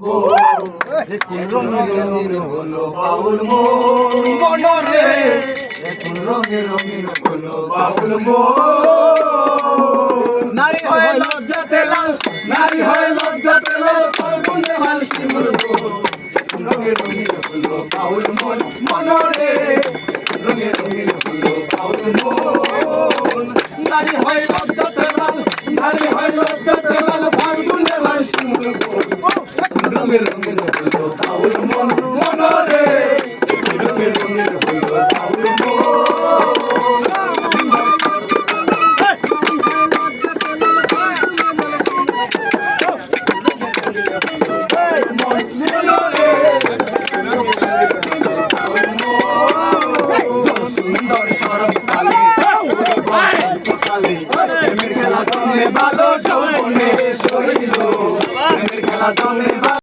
রঙিন হলো বাউল মন রে, রঙিন হলো বাউল মন। নারী হয় লজ্জাতে লাল, নারী হয় লজ্জাতে লাল, ফাল্গুনে মাল শিমুল রঙিন হলো বাউল মন রে, রঙিন হলো বাউল মন। নারী হয় লজ্জাতে লাল, নারী হয় লজ্জাতে লাল, ফাল্গুনে মাল শিমুল রঙিন হলো বাউল মন রে, রঙিন হলো বাউল মন। সুন্দর সরব কালে খেলা জমে ভালো, যৌবনে শৈল খেলা জমে।